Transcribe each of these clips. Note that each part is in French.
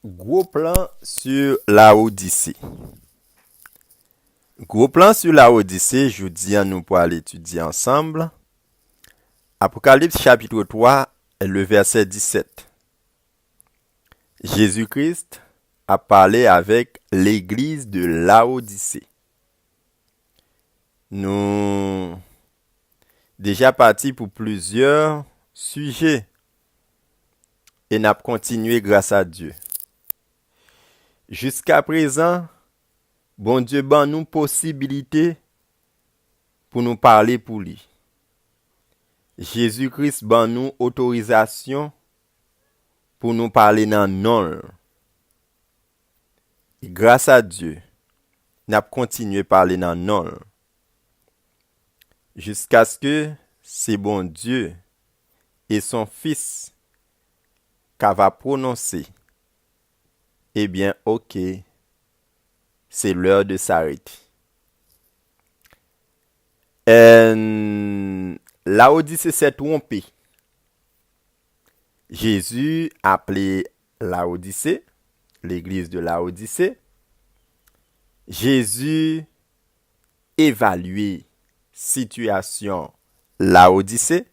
Gros plan sur la Odyssée. Gros plan sur la Odyssée, je dis à nous pour aller étudier ensemble. Apocalypse chapitre 3, le verset 17. Jésus-Christ a parlé avec l'église de Laodicée. Nous déjà partis pour plusieurs sujets et n'a continué grâce à Dieu. Jusqu'à présent, bon Dieu ban nous possibilité pour nous parler pour lui. Jésus-Christ ban nous autorisation pour nous parler dans non. Et grâce à Dieu, n'a continué à parler dans non. Jusqu'à ce que c'est bon Dieu et son Fils qui va prononcer. Eh bien, ok, c'est l'heure de s'arrêter. Laodicée s'est trompé. Jésus a appelé Laodicée, l'église de Laodicée. Jésus évalué situation Laodicée.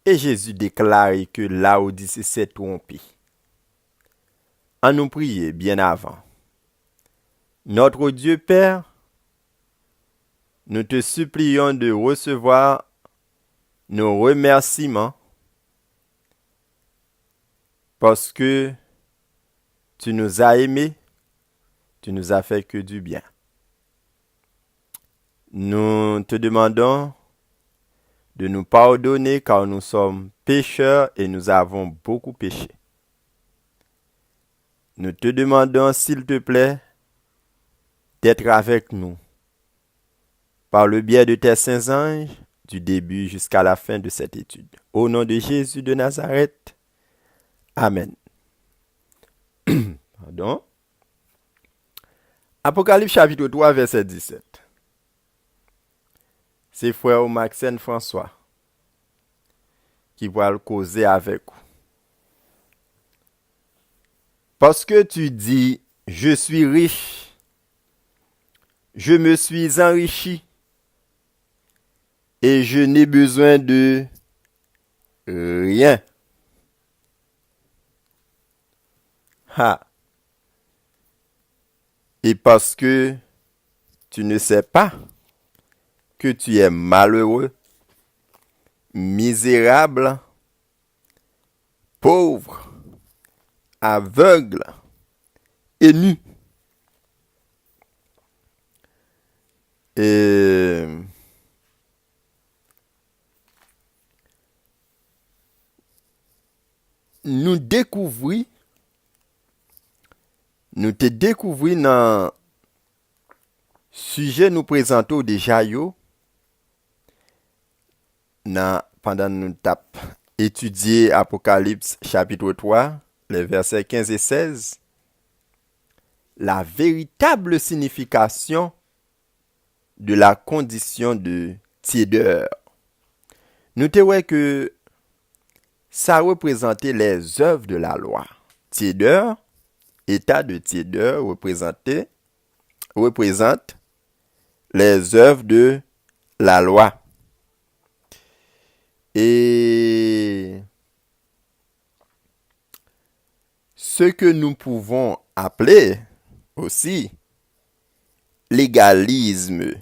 Et Jésus déclare que Laodicée s'est trompé. En nous prier bien avant. Notre Dieu Père, nous te supplions de recevoir nos remerciements parce que tu nous as aimés, tu nous as fait que du bien. Nous te demandons de nous pardonner car nous sommes pécheurs et nous avons beaucoup péché. Nous te demandons, s'il te plaît, d'être avec nous par le biais de tes saints anges du début jusqu'à la fin de cette étude. Au nom de Jésus de Nazareth, Amen. Pardon. Apocalypse chapitre 3, verset 17. C'est frère Maxène François qui va le causer avec vous. Parce que tu dis, je suis riche, je me suis enrichi et je n'ai besoin de rien. Ha. Et parce que tu ne sais pas que tu es malheureux, misérable, pauvre, aveugle et nu. Et nous te découvrir dans sujet nous présentons déjà yo pendant nous tap étudier Apocalypse chapitre 3 les versets 15 et 16 la véritable signification de la condition de tiédeur. Nous te ouais que ça représentait les œuvres de la loi. Tiédeur, état de tiédeur représente les œuvres de la loi. Et ce que nous pouvons appeler aussi légalisme.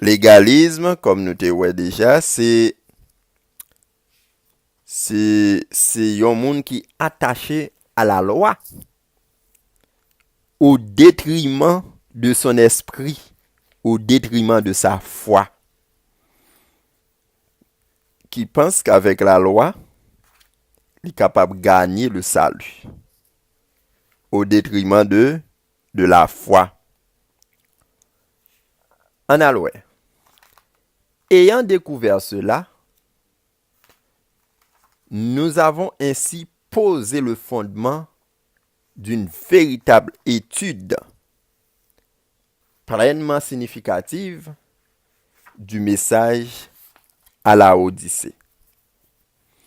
Légalisme, comme nous te ouais déjà, c'est un monde qui est attaché à la loi au détriment de son esprit, au détriment de sa foi, qui pense qu'avec la loi, il est capable de gagner le salut, au détriment de la foi. En alloué. Ayant découvert cela, nous avons ainsi posé le fondement d'une véritable étude pleinement significative du message à la Odyssée.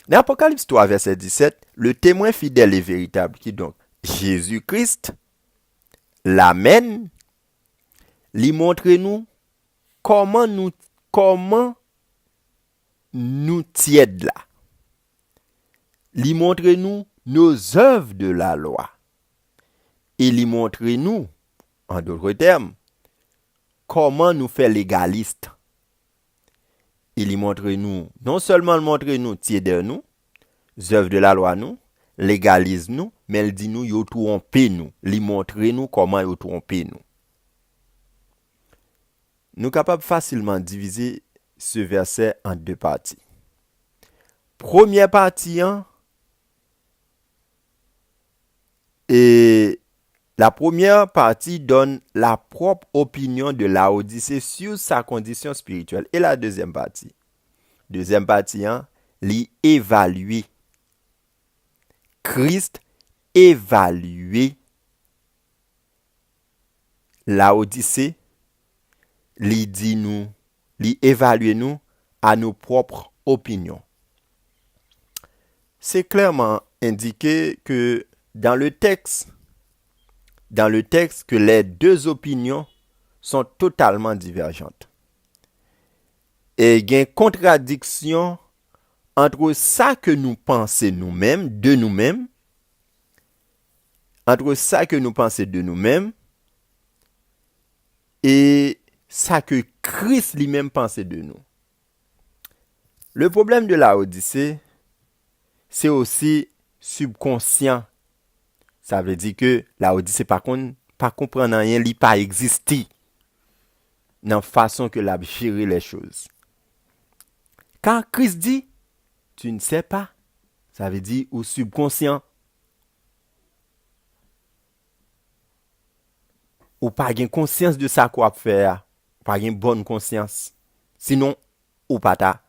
Dans Apocalypse 3, verset 17, le témoin fidèle et véritable, qui donc Jésus-Christ, l'Amen, lui montre nous comment nous tiède là. Lui montre nous nos œuvres de la loi. Et lui montre nous, en d'autres termes, comment nous faire légaliste. Il lui montre nous, non seulement montre nous tiède nous, œuvres de la loi nous, légalise nous, mais il dit nous, yo trompé nous. Lui montre nous comment yo trompé nous. Nous sommes capables facilement diviser ce verset en deux parties. Première partie, et la première partie donne la propre opinion de Laodicée sur sa condition spirituelle. Et la deuxième partie, l'évaluer. Christ évaluer Laodicée, lui dit nous, lui évaluer nous à nos propres opinions. C'est clairement indiqué que dans le texte que les deux opinions sont totalement divergentes. Et il y a une contradiction entre ça que nous pensons nous-mêmes, de nous-mêmes, et ça que Christ lui-même pensait de nous. Le problème de la Odyssée, c'est aussi subconscient. Ça veut dire que la Odyssée, par contre, pas comprendre rien, il pas exister dans la façon que l'a géré les choses. Quand Christ dit, tu ne sais pas, ça veut dire au subconscient. Ou pas gain conscience de ça qu'on faire, pas gain bonne conscience. Sinon, ou pas ta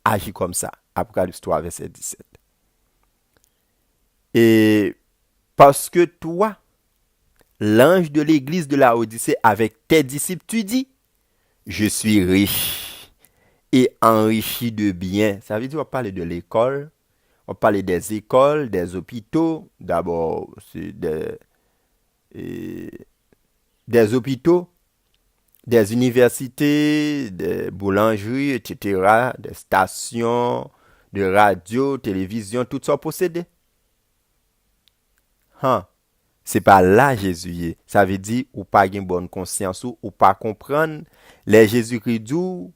agir comme ça. Apocalypse 3 verset 17. Et parce que toi, l'ange de l'église de la Odyssée avec tes disciples, tu dis, je suis riche et enrichi de biens. Ça veut dire on va parler de l'école, on va parler des écoles, des hôpitaux. D'abord, c'est des hôpitaux, des universités, des boulangeries, etc., des stations de radio, télévision, tout ça possédé. C'est pas là Jésus est. Ça veut dire ou pas une bonne conscience ou pas comprendre les Jésus-Christ dit,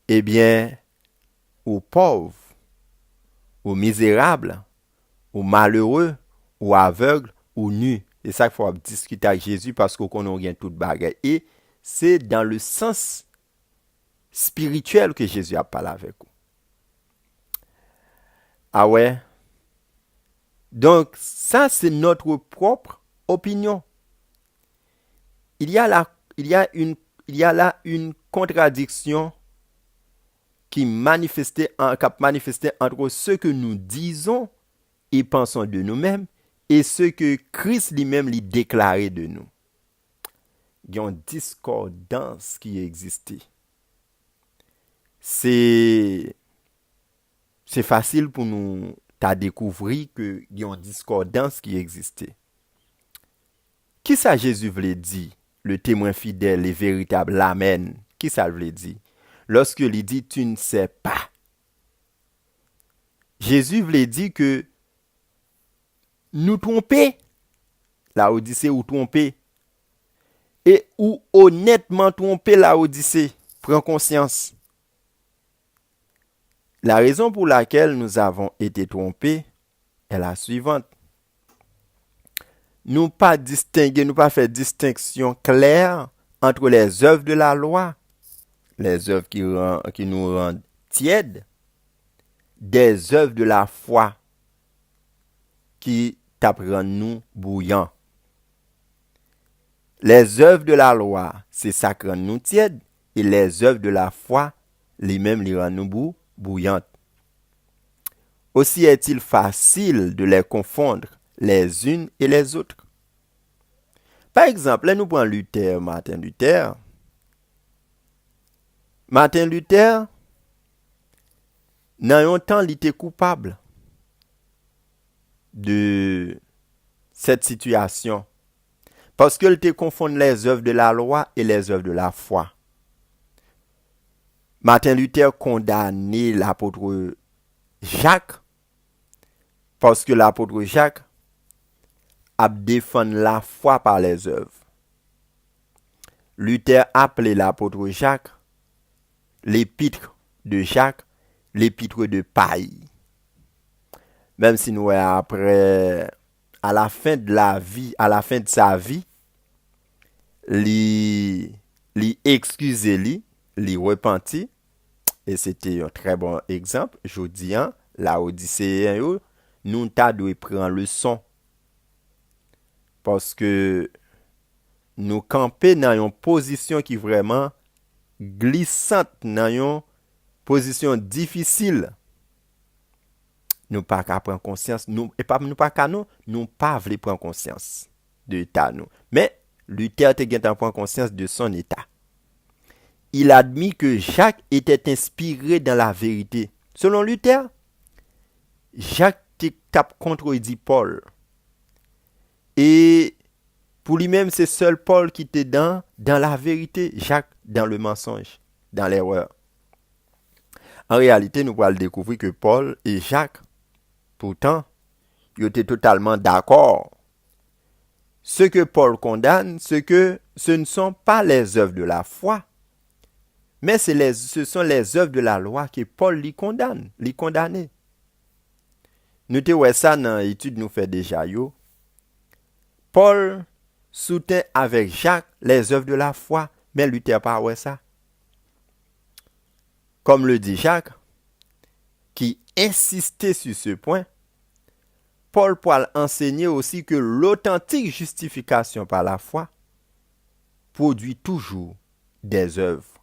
eh bien, ou pauvres, ou misérables, ou malheureux, ou aveugles, ou nus. C'est ça qu'il faut discuter avec Jésus parce qu'on connaît toute bagarre. Et c'est dans le sens spirituel que Jésus a parlé avec vous. Ah ouais? Donc, ça, c'est notre propre opinion. Il y a là une contradiction qui manifestait entre ce que nous disons et pensons de nous-mêmes et ce que Christ lui-même lui déclarait de nous. Il y a une discordance qui existait. C'est facile pour nous à découvrir qu'il y a une discordance qui existait. Qui ça Jésus voulait dire? Le témoin fidèle et véritable, l'Amen. Qui ça voulait dire? Lorsque il dit tu ne sais pas. Jésus voulait dire que nous tromper. La Odyssée ou tromper. Et ou honnêtement tromper la Odyssée. Prends conscience. La raison pour laquelle nous avons été trompés est la suivante. Nous pas faire distinction claire entre les œuvres de la loi, les œuvres qui nous rendent tièdes, des œuvres de la foi qui t'apprennent nous bouillants. Les œuvres de la loi, c'est ça qui rend nous tièdes, et les œuvres de la foi, les-mêmes les rendent nous bouillantes. Aussi est-il facile de les confondre les unes et les autres. Par exemple, là nous prenons Martin Luther, Dans un temps, il était coupable de cette situation. Parce qu'il te confond les œuvres de la loi et les œuvres de la foi. Martin Luther condamnait l'apôtre Jacques parce que l'apôtre Jacques a défendu la foi par les œuvres. Luther appelait l'apôtre Jacques l'épître de Jacques, l'épître de paille. Même si nous après, à la fin de la vie, à la fin de sa vie, li excusé li repenti, et c'était un très bon exemple. Jodi an, la Odyssée yo, nous ta dû prendre leçon parce que nous camper dans une position qui vraiment glissante, dans une position difficile. Nous pas qu'à prendre conscience, nous et pas nous pas qu'à nous pas voulons prendre conscience de l'état nous. Mais Luther te gen prendre conscience de son état. Il admit que Jacques était inspiré dans la vérité. Selon Luther, Jacques tape contredit Paul. Et pour lui-même, c'est seul Paul qui était dans la vérité, Jacques dans le mensonge, dans l'erreur. En réalité, nous allons découvrir que Paul et Jacques, pourtant, ils étaient totalement d'accord. Ce que Paul condamne, ce ne sont pas les œuvres de la foi, mais ce sont les œuvres de la loi que Paul les condamne, les condamne. Nous te ouais ça dans l'étude nous fait déjà yo. Paul soutient avec Jacques les œuvres de la foi, mais Luther pas ouais ça. Comme le dit Jacques, qui insistait sur ce point, Paul pourra enseigner aussi que l'authentique justification par la foi produit toujours des œuvres.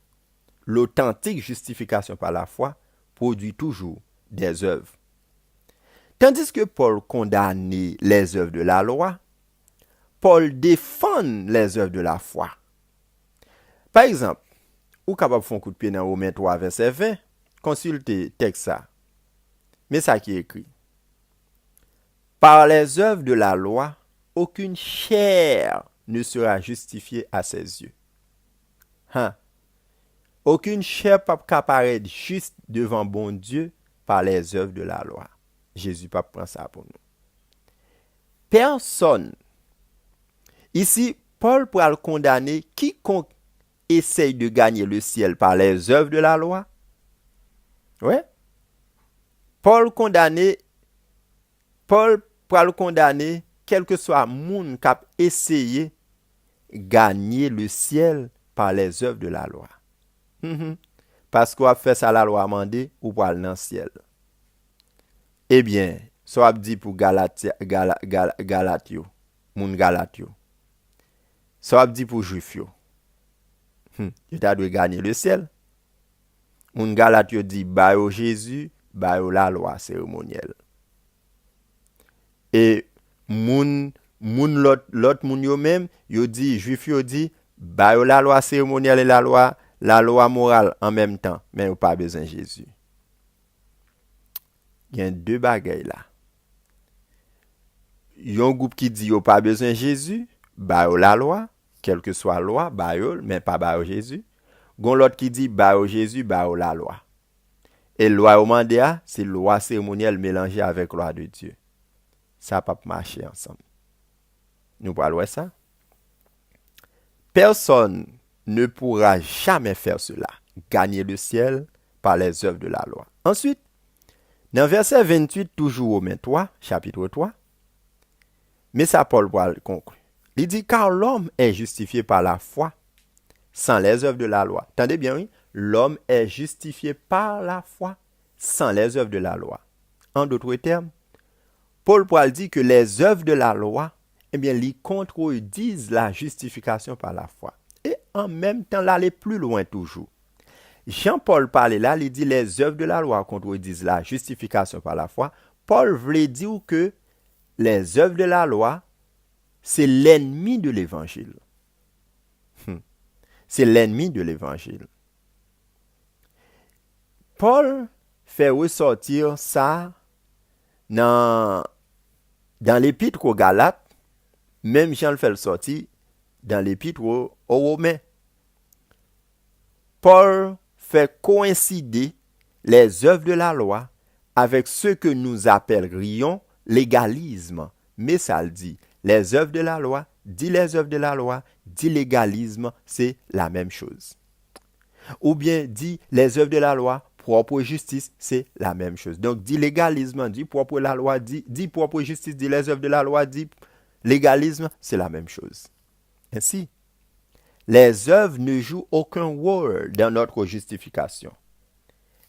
L'authentique justification par la foi produit toujours des œuvres. Tandis que Paul condamnait les œuvres de la loi, Paul défend les œuvres de la foi. Par exemple, ou capable de faire un coup de pied dans Romains 3, verset 20, consultez texte ça. Mais ça qui est écrit. Par les œuvres de la loi, aucune chair ne sera justifiée à ses yeux. Aucune chair peut apparaître juste devant bon Dieu par les œuvres de la loi. Jésus pas prend ça pour nous. Personne. Ici, Paul pourra le condamner quiconque essaye de gagner le ciel par les œuvres de la loi. Ouais. Paul pourra le condamner quel que soit moun qui a essayé gagner le ciel par les œuvres de la loi. Parce qu'on a fait ça la loi a mandé ou pour aller dans le ciel. Eh bien, ça a dit pour Galatio, moun Galatio. Ça a dit pour Juif yo. Yo ta dû gagner le ciel. Moun Galatio dit ba yo Jésus, ba yo la loi cérémonielle. Et l'autre moun yo même, yo dit Juif yo dit ba yo la loi cérémonielle et la loi morale en même temps, mais yo pas besoin de Jésus. Il y a deux bagailles là. Yon groupe qui dit yo pas besoin de Jésus, ba yo la loi, quelle que soit la loi, ba yo, mais pas ba yo Jésus. Gon l'autre qui dit ba yo Jésus, ba yo la loi. Et loi au mandéa, c'est loi cérémonielle mélangée avec loi de Dieu. Ça pas marcher ensemble. Nous parlons ça. Personne ne pourra jamais faire cela, gagner le ciel par les œuvres de la loi. Ensuite, dans verset 28, toujours au Romains 3, chapitre 3, mais ça Paul va conclure. Il dit car l'homme est justifié par la foi sans les œuvres de la loi. Attendez bien, oui. L'homme est justifié par la foi sans les œuvres de la loi. En d'autres termes, Paul dit que les œuvres de la loi, eh bien, ils contredisent la justification par la foi. Et en même temps, là, aller plus loin toujours. Jean-Paul parlait là, il dit les œuvres de la loi contredisent la justification par la foi. Paul voulait dire que les œuvres de la loi, c'est l'ennemi de l'évangile. C'est l'ennemi de l'évangile. Paul fait ressortir ça dans l'épître aux Galates, même Jean le fait le sortir dans l'épître aux Romains. Paul fait coïncider les œuvres de la loi avec ce que nous appellerions légalisme. Mais ça le dit, les œuvres de la loi, dit les œuvres de la loi, dit légalisme, c'est la même chose. Ou bien dit les œuvres de la loi, propre justice, c'est la même chose. Donc dit légalisme, dit propre la loi, dit propre justice, dit les œuvres de la loi, dit légalisme, c'est la même chose. Ainsi, les œuvres ne jouent aucun rôle dans notre justification.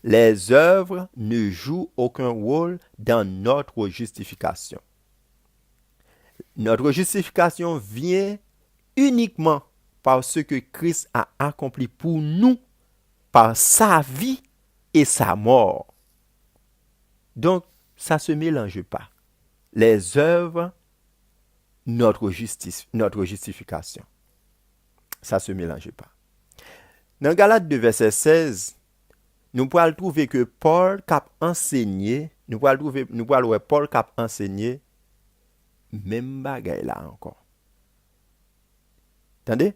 Les œuvres ne jouent aucun rôle dans notre justification. Notre justification vient uniquement par ce que Christ a accompli pour nous, par sa vie et sa mort. Donc, ça ne se mélange pas. Les œuvres, notre justification. Ça ne se mélange pas. Dans Galates 2, verset 16, nous pouvons trouver que Paul cap enseigné, nous pouvons trouver Paul cap enseigné même bagaille là encore. Attendez?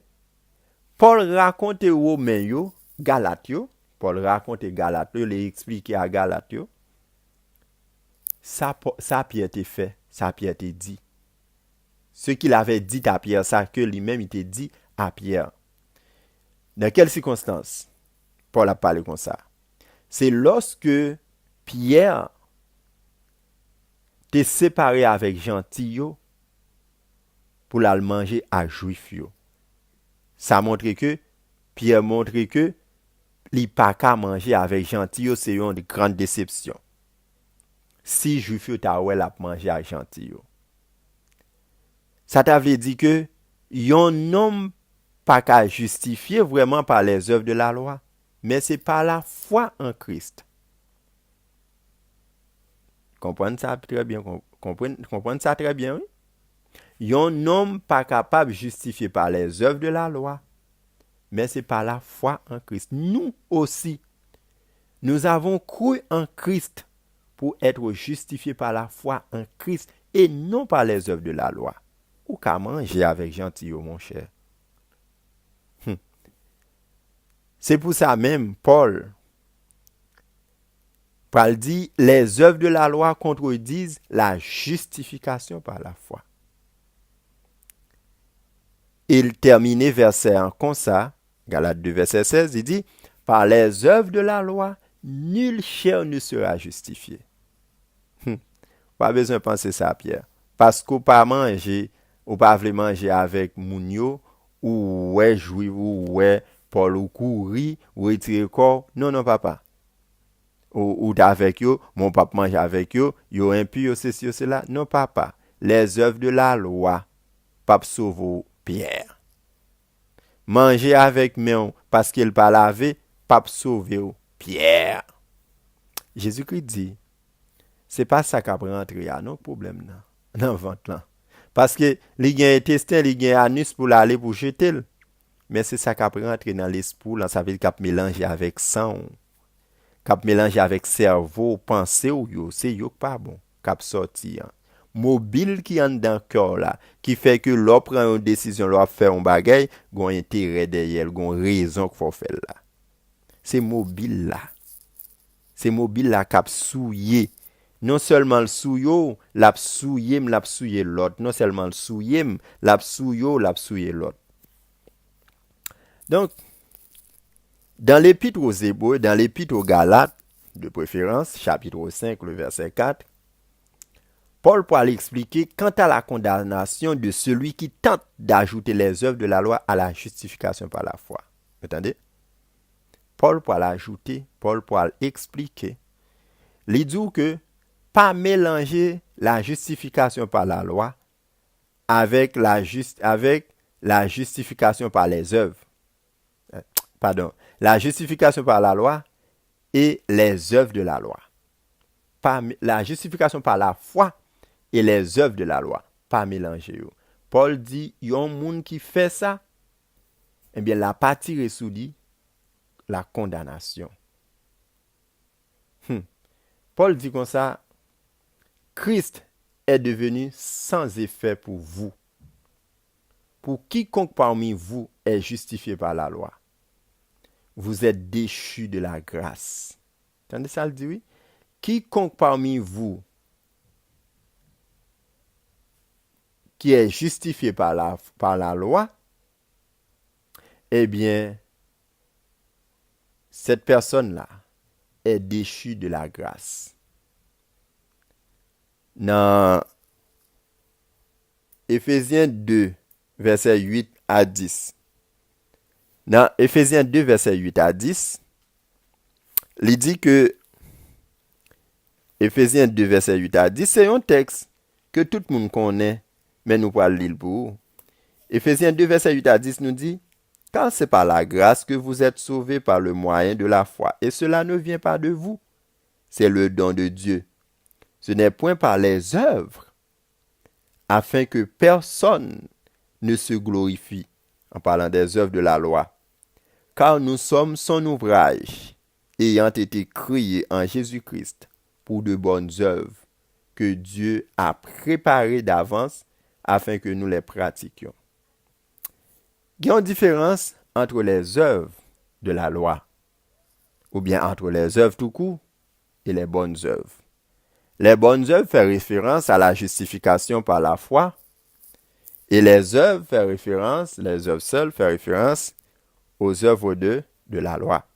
Paul raconte aux Romains yo, Galates yo, Paul raconte Galates yo, les expliquer à Galates yo. Ça Pierre était fait, ça Pierre était dit. Ce qu'il avait dit à Pierre, ça que lui-même il était dit à Pierre. Dans quelles circonstances Paul a parlé comme ça? C'est lorsque Pierre t'est séparé avec Gentil pour la manger à Juif yo. Ça montre que Pierre montre que li pas qu'à manger avec Gentil c'est une grande déception. Si Juif yo ta ouais la manger avec Gentil. Ça t'a veut dire que yon homme pas qu'à justifier vraiment par les œuvres de la loi, mais c'est par la foi en Christ. Comprenez ça très bien, comprenez ça très bien, oui? Yon homme pas capable de justifier par les œuvres de la loi, mais c'est par la foi en Christ. Nous aussi, nous avons cru en Christ pour être justifiés par la foi en Christ et non par les œuvres de la loi. Ou qu'à manger avec gentil, mon cher. C'est pour ça même, Paul dit, les œuvres de la loi contredisent la justification par la foi. Il terminait verset comme ça, Galates 2, verset 16, il dit, par les œuvres de la loi, nul chair ne sera justifié. Pas besoin de penser ça, Pierre. Parce qu'on pas manger, ou pas voulez manger avec Mounio, ou ouais jouer, ou ouais Paul ou courir, ou retirer corps. Non, non, papa. Ou avec yo, mon papa mange avec yo, yo impur, ceci, cela. Non, papa. Les œuvres de la loi, pape sauve Pierre. Manger avec moi parce qu'il pas lavé, pape sauve Pierre. Jésus-Christ dit, c'est pas ça qui a rentré à nos problèmes dans ventre là. Parce que les gains intestin, les gains anus pour aller pour jeter. Mais c'est ça qui a rentré dans l'esprit là, ça veut dire qu'il a mélangé avec sang, qu'il a mélangé avec cerveau, pensée ou yo, c'est yo pas bon, qui a sorti. Mobile qui en dans cœur là, qui fait que l'on prend une décision, l'on fait un bagage, gon intérêt derrière, gon raison qu'il faut faire là. C'est mobile là. C'est mobile là qui a souillé. Non seulement le souillot, l'a souillé l'autre. Non seulement le souillé, l'a souillé l'autre. Donc, dans l'épître aux Hébreux, dans l'épître aux Galates, de préférence, chapitre 5, le verset 4, Paul pourra l'expliquer quant à la condamnation de celui qui tente d'ajouter les œuvres de la loi à la justification par la foi. Vous entendez? Paul pourra l'ajouter, Paul pourra l'expliquer. Il dit que pas mélanger la justification par la loi avec la justification par les œuvres. La justification par la loi et les œuvres de la loi. Pas la justification par la foi et les œuvres de la loi. Pas mélanger. Paul dit, il y a un monde qui fait ça, eh bien, la partie sous dit la condamnation. Paul dit comme ça, Christ est devenu sans effet pour vous. Pour quiconque parmi vous est justifié par la loi. Vous êtes déchus de la grâce. Entendez ça le dit, oui? Quiconque parmi vous qui est justifié par la loi, eh bien, cette personne-là est déchue de la grâce. Dans Éphésiens 2, verset 8 à 10. Dans Éphésiens 2, verset 8 à 10, il dit que Éphésiens 2, verset 8 à 10, c'est un texte que tout le monde connaît, mais nous parlons lire pour vous. Éphésiens 2, verset 8 à 10 nous dit, car c'est par la grâce que vous êtes sauvés par le moyen de la foi, et cela ne vient pas de vous, c'est le don de Dieu. Ce n'est point par les œuvres, afin que personne ne se glorifie, en parlant des œuvres de la loi. Car nous sommes son ouvrage, ayant été créés en Jésus-Christ pour de bonnes œuvres que Dieu a préparées d'avance afin que nous les pratiquions. Il y a une différence entre les œuvres de la loi, ou bien entre les œuvres tout court et les bonnes œuvres. Les bonnes œuvres font référence à la justification par la foi, et les œuvres seules font référence aux œuvres de la loi.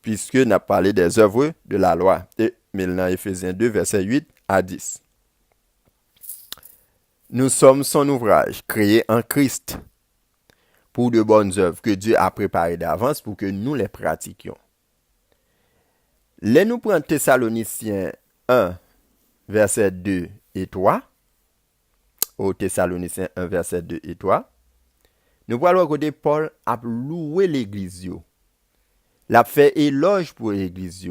Puisque nous avons parlé des œuvres de la loi. Et maintenant, Éphésiens 2, verset 8 à 10. Nous sommes son ouvrage, créé en Christ, pour de bonnes œuvres que Dieu a préparées d'avance pour que nous les pratiquions. Nous prenons Thessaloniciens 1, verset 2 et 3. Au Thessaloniciens 1, verset 2 et 3. Nous voyons que Paul a loué l'église. Il a fait éloge pour l'église.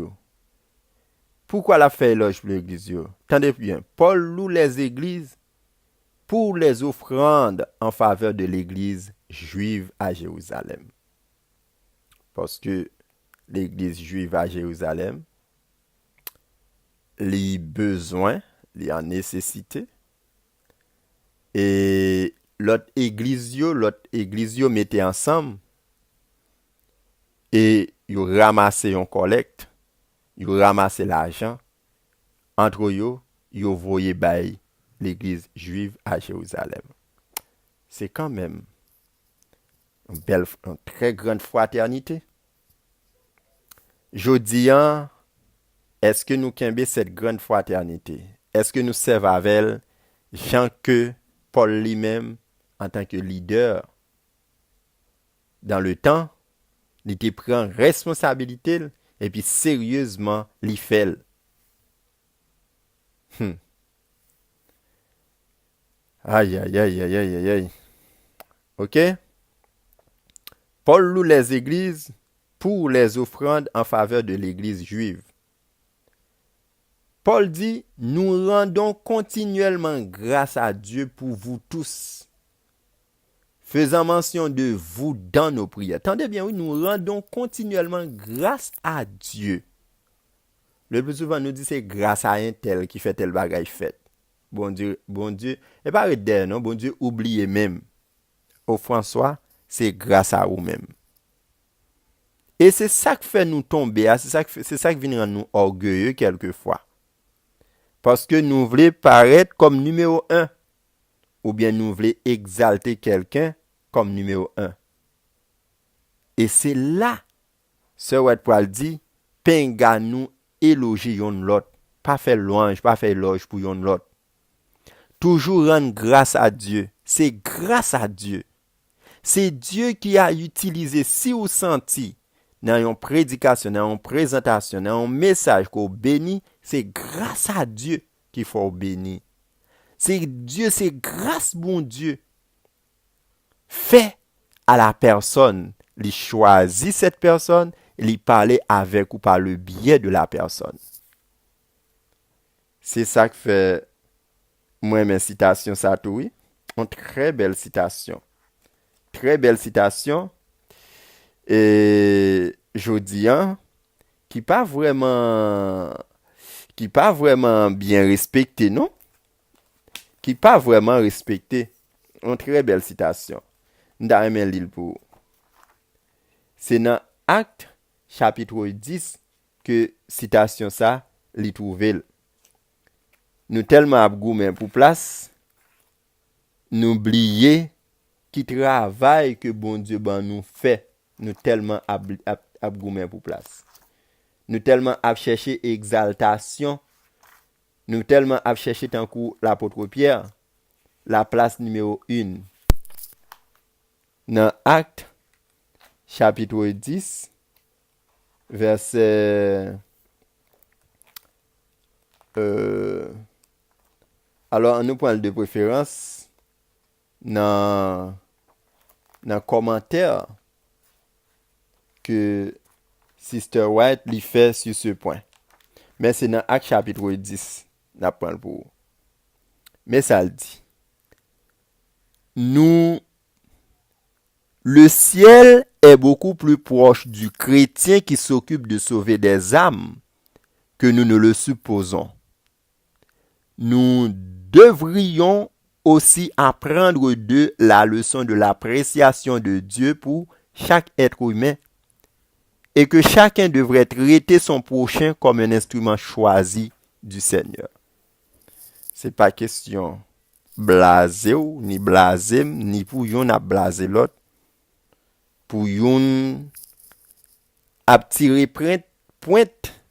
Pourquoi il a fait éloge pour l'église? Tendez bien, Paul loue les églises pour les offrandes en faveur de l'église juive à Jérusalem. Parce que l'église juive à Jérusalem, les besoins, les en nécessité, et l'autre église mettait ensemble, et ils ramassaient un collecte, ils ramassaient l'argent, entre eux, ils voyaient bailler l'église juive à Jérusalem. C'est quand même une très grande fraternité. Jodi an, est-ce que nous kembe cette grande fraternité? Est-ce que nous servons avec elle, Jean que Paul lui-même, en tant que leader, dans le temps, il te prend responsabilité et puis sérieusement l'y fait. Aïe, aïe, aïe, aïe, aïe, aïe. Ok? Paul loue les églises pour les offrandes en faveur de l'église juive. Paul dit, nous rendons continuellement grâce à Dieu pour vous tous, faisant mention de vous dans nos prières. Attendez bien, oui, nous rendons continuellement grâce à Dieu. Le plus souvent, nous dit c'est grâce à un tel qui fait tel bagage fait. Bon Dieu, et pas redire, non, bon Dieu, oubliez même. Au François, c'est grâce à vous-même. Et c'est ça qui fait nous tomber, c'est ça qui vient rendre nous orgueilleux quelquefois. Parce que nous voulons paraître comme numéro 1. Ou bien nous voulons exalter quelqu'un comme numéro 1. Et c'est là, ce Wet Pral dit, penga nous éloger yon l'autre. Pas faire louange, pas faire éloge pour yon l'autre. Toujours rendre grâce à Dieu. C'est grâce à Dieu. C'est Dieu qui a utilisé, si vous sentez, dans une prédication, dans une présentation, dans un message qu'on bénit, c'est grâce à Dieu qu'il faut bénir. C'est Dieu, c'est grâce, bon Dieu. Fait à la personne, il choisit cette personne, il parle avec ou par le biais de la personne. C'est ça que fait moi mes citations, ça tout, oui. Une très belle citation. Très belle citation. Et je dis, qui pas vraiment bien respecté, non? Qui pas vraiment respecté. Une très belle citation. Nda remen l'il pour. C'est dans Acte chapitre 10 que citation ça li trouvé. Nous tellement abgoumen pour place, nous oublier qui travail que bon Dieu ban nous fait. Nous tellement abgoumen pour place. Nous tellement ap chercher exaltation. Nous tellement ap chercher tant coup l'apôtre Pierre, la place numéro 1. Dans Acte chapitre 10 verset alors nous prenons de préférence dans commentaire que Sister White lui fait sur ce point. Mais c'est dans Acte chapitre 10 n'a prend pour. Mais ça le dit. Le ciel est beaucoup plus proche du chrétien qui s'occupe de sauver des âmes que nous ne le supposons. Nous devrions aussi apprendre de la leçon de l'appréciation de Dieu pour chaque être humain et que chacun devrait traiter son prochain comme un instrument choisi du Seigneur. C'est pas question blasé ou ni blasé ni pour yon a blasé l'autre pour yon a tirer pointe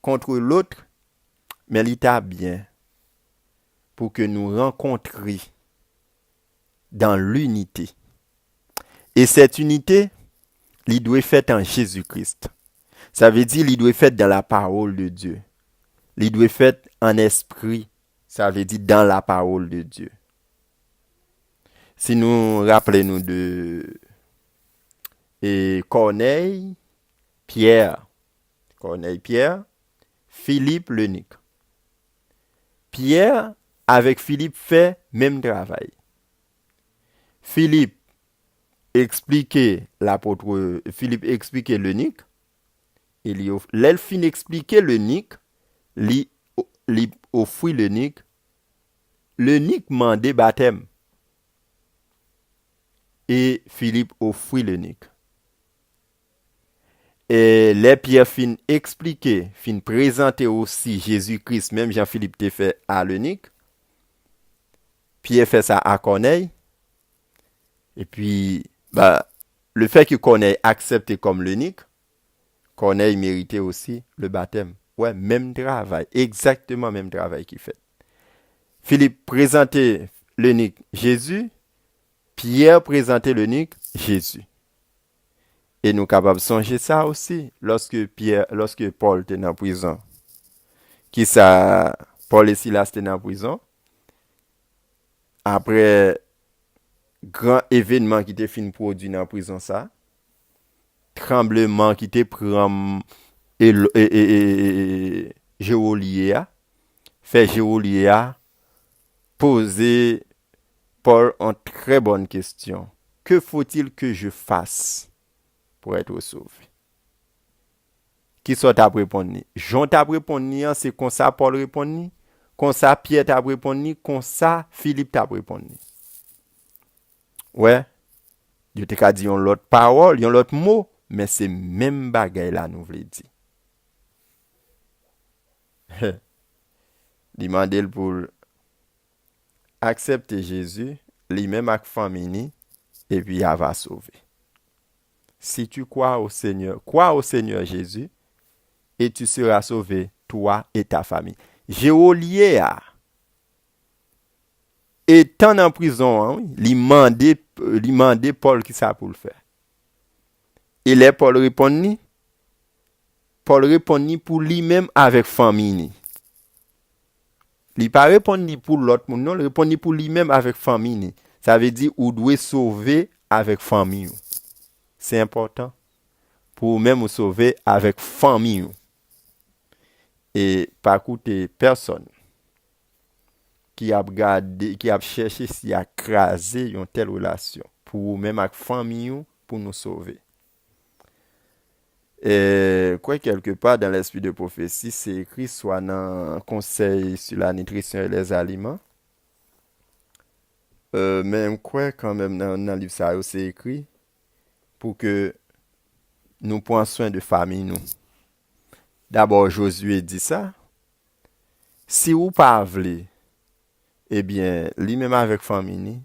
contre l'autre, mais l'état bien pour que nous rencontrions dans l'unité. Et cette unité, il doit être faite en Jésus-Christ. Ça veut dire il doit être fait dans la parole de Dieu. Il doit être fait en esprit. Ça veut dire dans la parole de Dieu. Si nous rappelons de Corneille, Pierre, Philippe l'eunuque. Pierre avec Philippe fait même travail. Philippe expliquait l'eunuque. L'elfin expliquait l'eunuque, li offrit l'eunuque. L'eunuque mandait baptême. Et Philippe offrit l'eunuque. Et les Pierre fin expliquer, fin présenter aussi Jésus-Christ, même Jean-Philippe te fait à l'eunuque. Pierre fait ça à Corneille. Et puis, le fait que Corneille accepte comme l'eunuque, Corneille méritait aussi le baptême. Ouais, même travail, exactement même travail qu'il fait. Philippe présentait l'eunuque Jésus, Pierre présentait l'eunuque Jésus. Et nous sommes capables de songer ça aussi lorsque Paul était en prison. Paul et Silas étaient en prison. Après grand événement qui était fin produit dans la prison ça, tremblement qui était pris Géolia, fait Géolia poser Paul une très bonne question. Que faut-il que je fasse pour être sauvé? Qui soit t'a répondre? Jean t'a répondu, c'est comme ça Paul répond, comme ça Pierre t'a répondu, comme ça Philippe t'a répondu. Ouais, je te dit une autre parole, une autre mot, mais c'est même bagaille là nous voulons dire. Demandez pour accepter Jésus, lui-même avec famille, et puis il va sauver. Si tu crois au Seigneur Jésus, et tu seras sauvé, toi et ta famille. Géolia, étant en prison, il demandait Paul qui ça pour le faire. Et là, Paul répondit pour lui-même avec famille. Il pas répondit pour l'autre monde, non, il répondit pour lui-même avec famille. Ça veut dire ou doit sauver avec famille. C'est important pour même sauver avec famille. Et pas coûter personne qui a cherché si à craser une telle relation pour même avec famille pour nous sauver. Et quoi, quelque part dans l'esprit de prophétie, c'est écrit soit dans Conseil sur la nutrition et les aliments. Même quoi, quand même, dans le livre ça, c'est écrit pour que nous prenions soin de famille, nous. D'abord, Josué dit ça. Si vous pas voulez, eh bien, lui-même avec famille,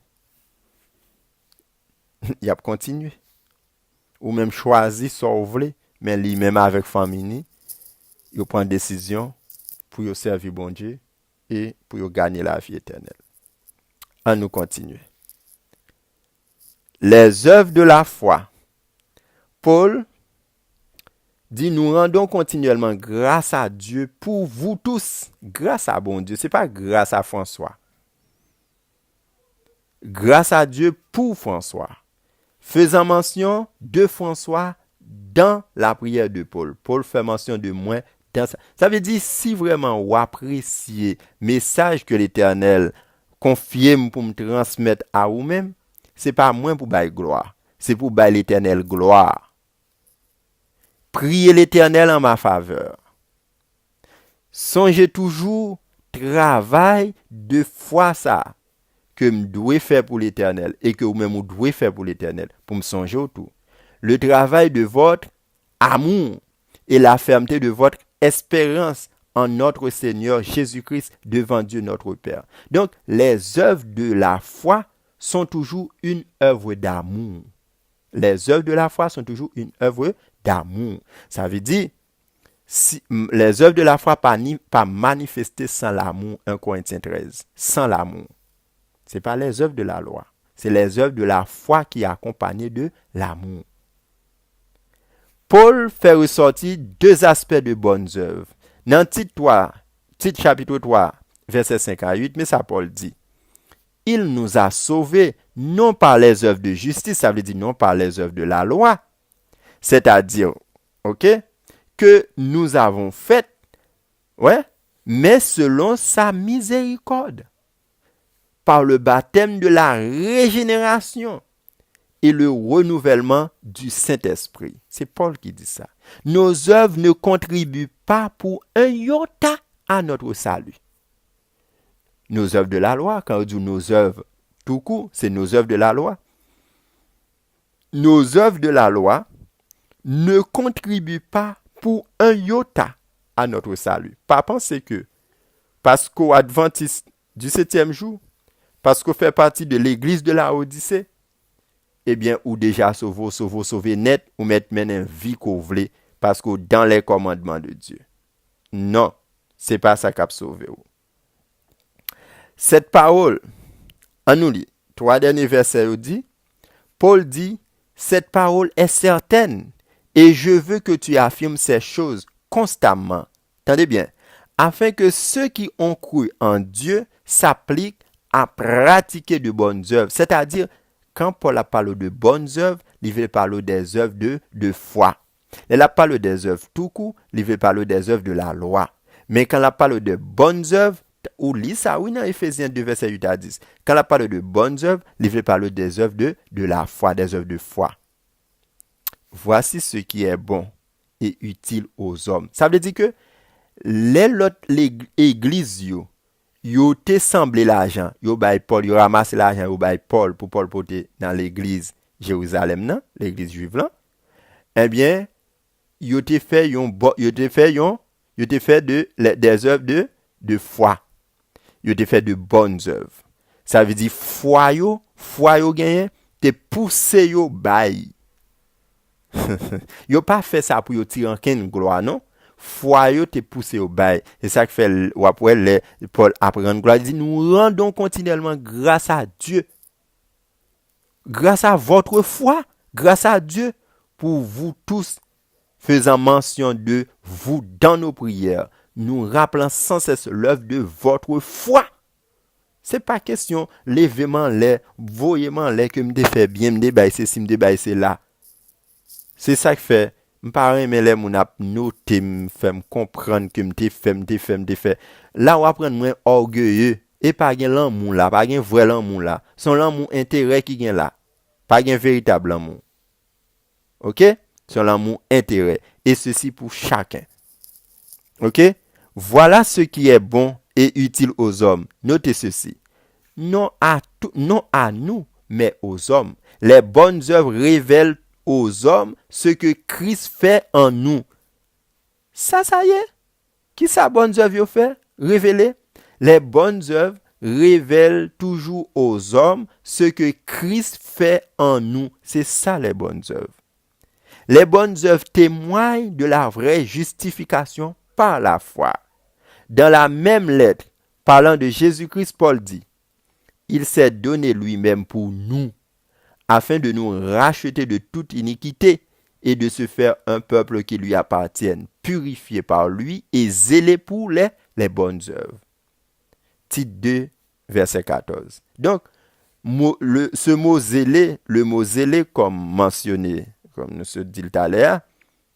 il a continué. Ou même choisi ça vous voulez, mais lui-même avec famille, il prend une décision pour y servir bon Dieu et pour y gagner la vie éternelle. On nous continue. Les œuvres de la foi. Paul dit, nous rendons continuellement grâce à Dieu pour vous tous. Grâce à bon Dieu. Ce n'est pas grâce à François. Grâce à Dieu pour François. Faisant mention de François dans la prière de Paul. Paul fait mention de moi dans ça. Ça veut dire, si vraiment vous appréciez le message que l'Éternel confie pour me transmettre à vous-même, ce n'est pas moi pour bailler gloire. C'est pour bailler l'Éternel gloire. Priez l'Éternel en ma faveur. Songez toujours, travail de foi ça, que je dois faire pour l'Éternel et que vous-même vous devez faire pour l'Éternel, pour me songer autour. Le travail de votre amour et la fermeté de votre espérance en notre Seigneur Jésus-Christ devant Dieu notre Père. Donc, les œuvres de la foi sont toujours une œuvre d'amour. Les œuvres de la foi sont toujours une œuvre d'amour. Ça veut dire, si, les œuvres de la foi pas manifestées sans l'amour, 1 Corinthiens 13, sans l'amour. Ce n'est pas les œuvres de la loi, c'est les œuvres de la foi qui accompagnent de l'amour. Paul fait ressortir deux aspects de bonnes œuvres. Dans Tite chapitre 3, verset 5 à 8, mais ça Paul dit, il nous a sauvés non par les œuvres de justice, ça veut dire non par les œuvres de la loi, c'est-à-dire, que nous avons fait, mais selon sa miséricorde, par le baptême de la régénération et le renouvellement du Saint-Esprit. C'est Paul qui dit ça. Nos œuvres ne contribuent pas pour un iota à notre salut. Nos œuvres de la loi, quand on dit nos œuvres tout court, c'est nos œuvres de la loi. Nos œuvres de la loi ne contribuent pas pour un iota à notre salut. Pas penser que, parce qu'au adventiste du 7e jour, parce qu'on fait partie de l'église de la Odyssée, eh bien, ou déjà sauvé net, ou mettre maintenant vie qu'on voulait, parce que dans les commandements de Dieu. Non, c'est pas ça qui a sauvé. Cette parole, en nous lit, 3 derniers versets, dit, Paul dit, cette parole est certaine, et je veux que tu affirmes ces choses constamment. Attendez bien, afin que ceux qui ont cru en Dieu s'appliquent à pratiquer de bonnes œuvres. C'est-à-dire, quand Paul a parlé de bonnes œuvres, il veut parler des œuvres de foi. Il a parlé des œuvres tout court, il veut parler des œuvres de la loi. Mais quand il a parlé de bonnes œuvres, ou lit ça, oui, dans Éphésiens 2, verset 8 à 10. Quand il a parlé de bonnes œuvres, il veut parler des œuvres de la foi, des œuvres de foi. Voici ce qui est bon et utile aux hommes. Ça veut dire que l'église, yo te semblé l'argent, yo bay Paul, yo ramassé l'argent, yo bay Paul pour Paul porter dans l'église Jérusalem, non, l'église juive là. Eh bien, yo te fait des œuvres de foi. Yo te fait de bonnes œuvres. Ça veut dire foi yo gagné, te poussé yo bay. Yo pas fait ça pour yo tirer en gloire, non? Foi yo te poussé au bail. C'est ça qui fait après Paul apprend gloire. Il dit, nous rendons continuellement grâce à Dieu. Grâce à votre foi, grâce à Dieu, pour vous tous, faisant mention de vous dans nos prières, nous rappelant sans cesse l'œuvre de votre foi. C'est pas question, lèvement les, voyement les, que me fait bien, me débailler ceci, me débailler là. C'est ça qui fait, me parle mais les moun ap noté, me fait me comprendre que me fait. Là, on apprend moins orgueilleux, et pas gen l'amour là, pas gen vrai l'amour là. Son l'amour intérêt qui gen là. Pas gen véritable amour. OK? Son l'amour intérêt. et ceci pour chacun. OK? Voilà ce qui est bon et utile aux hommes. Notez ceci. Non à nous, mais aux hommes. Les bonnes œuvres révèlent aux hommes ce que Christ fait en nous. Ça y est. Qui sa bonnes œuvres fait? Révéler. Les bonnes œuvres révèlent toujours aux hommes ce que Christ fait en nous. C'est ça les bonnes œuvres. Les bonnes œuvres témoignent de la vraie justification par la foi. Dans la même lettre, parlant de Jésus-Christ, Paul dit, il s'est donné lui-même pour nous, afin de nous racheter de toute iniquité et de se faire un peuple qui lui appartienne, purifié par lui et zélé pour les bonnes œuvres. Tite 2, verset 14. Donc, ce mot zélé, le mot zélé comme mentionné, comme nous se dit tout à l'heure,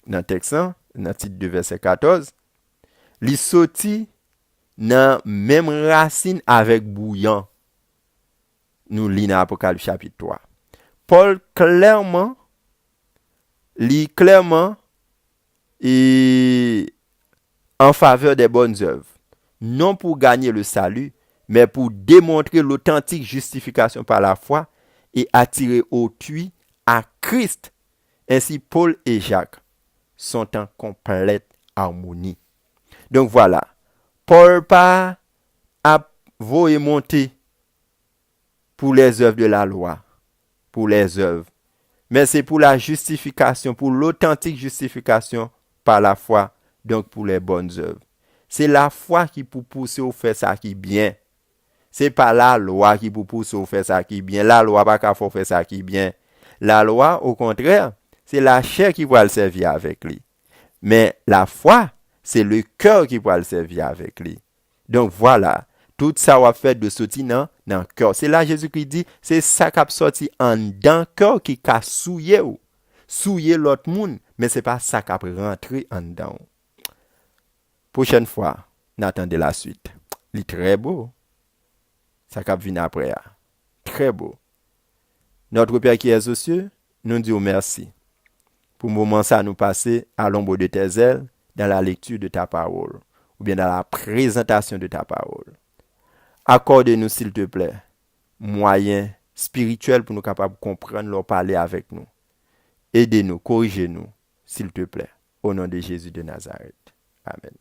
dans le texte, dans Tite 2, verset 14, li sorti dans même racine avec bouillant. Nous lisons dans Apocalypse chapitre 3. Paul clairement et en faveur des bonnes œuvres, non pour gagner le salut, mais pour démontrer l'authentique justification par la foi et attirer autrui à Christ. Ainsi, Paul et Jacques sont en complète harmonie. Donc voilà, Paul pas à voyer monter pour les œuvres de la loi, pour les œuvres, mais c'est pour la justification, pour l'authentique justification par la foi, donc pour les bonnes œuvres. C'est la foi qui peut pousser au faire ça qui est bien. C'est pas la loi qui peut pousser au faire ça qui est bien. La loi pas qu'à faire ça qui est bien. La loi, au contraire, c'est la chair qui va le servir avec lui. Mais la foi, c'est le cœur qui va le servir avec lui. Donc voilà, tout ça va faire de sortir dans le cœur. C'est là Jésus qui dit, c'est ça qui a sorti en dans le cœur qui a souillé l'autre monde, mais c'est pas ça qui a rentré en dedans. Prochaine fois, n'attendez la suite. Il très beau. Ça qui vient après. Très beau. Notre Père qui est aux cieux, nous disons merci. Pour le moment, ça nous passer à l'ombre de tes ailes, dans la lecture de ta parole, ou bien dans la présentation de ta parole. Accorde-nous, s'il te plaît, moyens spirituels pour nous capables de comprendre, leur parler avec nous. Aidez-nous, corrigez-nous, s'il te plaît, au nom de Jésus de Nazareth. Amen.